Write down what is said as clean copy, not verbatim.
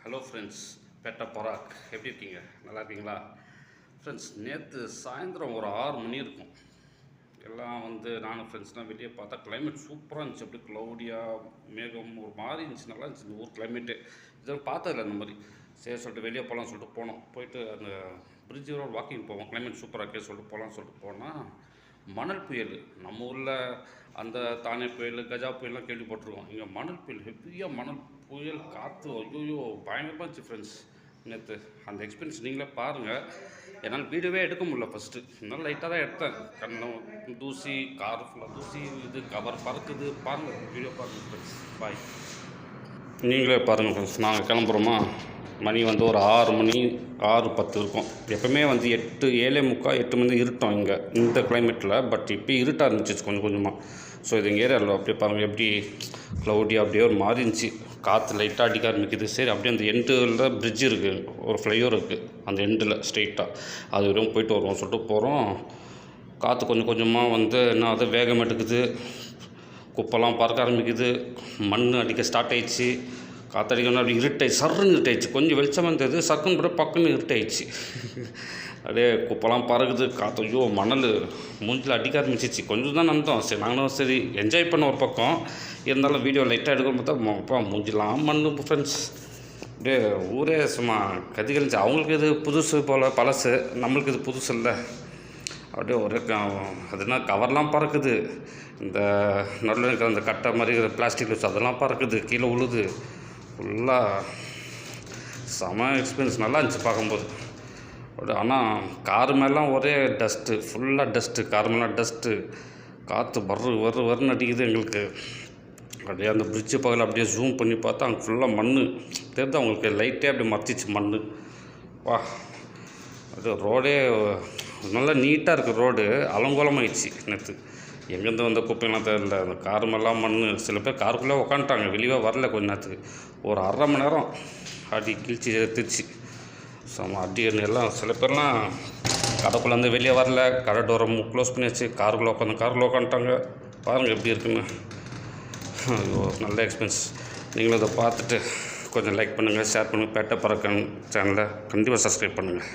Hello friends, பெட்ட பராக் எப்படி இருக்கீங்க? நல்லா இருக்கீங்களா ஃப்ரெண்ட்ஸ்? நேற்று சாயந்தரம் ஒரு 6 மணி இருக்கும். எல்லாம் நானும் ஃப்ரெண்ட்ஸ்லாம் வெளியே பார்த்தா கிளைமேட் சூப்பராக இருந்துச்சு. அப்படி க்ளவுடியாக மேகம் ஒரு மாதிரி இருந்துச்சு. நல்லா இருந்துச்சு இந்த ஊர் கிளைமேட்டு. இதெல்லாம் பார்த்ததில்ல அந்த மாதிரி. சரி சொல்லிட்டு வெளியே போகலான்னு சொல்லிட்டு போனோம். போயிட்டு அந்த பிரிட்ஜ் ரோடு வாக்கிங் போவோம். கிளைமேட் சூப்பராக இருக்கே சொல்லிட்டு போகலான்னு சொல்லிட்டு போனால் மணல் புயல். நம்ம ஊரில் அந்த தானே புயல், கஜா புயல்லாம் கேள்விப்பட்டிருக்கோம். இங்கே மணல் புயல், ஹெவியாக மணல் புயல், காற்று, ஐயோ பயங்கரமாக இருந்துச்சு ஃப்ரெண்ட்ஸ். நேற்று அந்த எக்ஸ்பீரியன்ஸ் நீங்களே பாருங்கள். என்னால் வீடியோவே எடுக்க முடியல ஃபஸ்ட்டு. என்னால் லைட்டாக தான் எடுத்தேன். கண்ணம் தூசி, கார் ஃபுல்லாக தூசி, இது கவர் பறக்குது. பாருங்கள், வீடியோ பாருங்கள் ஃப்ரெண்ட்ஸ். பாய். நீங்களே பாருங்கள் ஃப்ரெண்ட்ஸ். நாங்கள் கிளம்புறோமா? மணி ஒரு 6 மணி 6:10 இருக்கும். எப்போவுமே 8, 7:45, 8 மணி இருட்டோம் இங்கே இந்த கிளைமேட்டில். பட் இப்போ இருட்டாக இருந்துச்சு கொஞ்சம் கொஞ்சமாக. ஸோ இது எங்கள் ஏரியாவில் அப்படியே பாருங்கள், எப்படி க்ளவுடி அப்படியே ஒரு மாதிரி இருந்துச்சு. காற்று லைட்டாக அடிக்க ஆரம்பிக்குது. சரி, அப்படியே அந்த எண்டில் பிரிட்ஜ் இருக்குது, ஒரு ஃப்ளைஓவர் இருக்குது அந்த எண்டில் ஸ்ட்ரெயிட்டாக. அது வரையும் போயிட்டு வருவோம் சொல்லிட்டு போகிறோம். காற்று கொஞ்சம் கொஞ்சமாக என்ன அது வேகம் எடுக்குது. குப்பெல்லாம் பறக்க ஆரம்பிக்குது. மண் அடிக்க ஸ்டார்ட் ஆகிடுச்சு. காற்றடிக்கணும். அப்படி இருட்டாயிடுச்சு, சர்ன்னு இருட்டாயிடுச்சு. கொஞ்சம் வெளிச்சமாக இருந்தது, சக்குன்னு கூட பக்குன்னு இருட்டாயிடுச்சு. அப்படியே குப்பெல்லாம் பறகுது. காற்று, ஐயோ மணல் மூஞ்சில் அடிக்க ஆரம்பிச்சிச்சு. கொஞ்சம் தான் நந்தோம். சரி, நாங்களும் சரி என்ஜாய் பண்ண ஒரு பக்கம். இருந்தாலும் வீடியோ லைட்டாக எடுக்கணும் பார்த்தா அப்பா மூஞ்சிலாம் மண் ஃப்ரெண்ட்ஸ். அப்படியே ஊரே சும்மா கதிகழிச்சு. அவங்களுக்கு இது புதுசு போல் பழசு, நம்மளுக்கு இது புதுசு இல்லை. அப்படியே ஒரே அதுனா கவர்லாம் பறக்குது. இந்த நடுவில் இருக்கிற அந்த கட்டை மாதிரி பிளாஸ்டிக் வச்சு அதெல்லாம் பறக்குது, கீழே உழுது. ஃபுல்லாக செம எக்ஸ்பீரியன்ஸ். நல்லா இருந்துச்சு பார்க்கும்போது. ஆனால் காரு மேலாம் ஒரே டஸ்ட்டு, ஃபுல்லாக டஸ்ட்டு. காரு மேலாம் டஸ்ட்டு. காற்று வருன்னு அடிக்குது எங்களுக்கு. அப்படியே அந்த பிரிட்ஜு பக்கத்தில் அப்படியே ஜூம் பண்ணி பார்த்தா அங்கே ஃபுல்லாக மண் தெரியுது. அவங்களுக்கு லைட்டே அப்படி மறைச்சிச்சு மண். வா, அது ரோடே நல்லா நீட்டாக இருக்குது. ரோடு அலங்கோலமாகிடுச்சு நேற்று. எங்கேருந்து வந்த குப்பையெல்லாம் தெரியல. அந்த காரு மேலாம் மண். சில பேர் காருக்குள்ளே உக்காந்துட்டாங்க, வெளியே வரல கொஞ்ச நேரத்துக்கு. ஒரு 1/2 மணி நேரம் அடி கிழிச்சி எடுத்துச்சு. செம்ம அடி எல்லாம். சில பேர்லாம் கடைக்குள்ளேருந்து வெளியே வரல, கடை டோரை க்ளோஸ் பண்ணியாச்சு. காருக்குள்ளே உட்காந்துட்டாங்க. பாருங்கள் எப்படி இருக்குன்னு. ஐயோ, நல்ல எக்ஸ்பீரியன்ஸ். நீங்களும் இதை பார்த்துட்டு கொஞ்சம் லைக் பண்ணுங்கள், ஷேர் பண்ணுங்கள். பேட்டை பறக்கன் சேனலை கண்டிப்பாக சப்ஸ்கிரைப் பண்ணுங்கள்.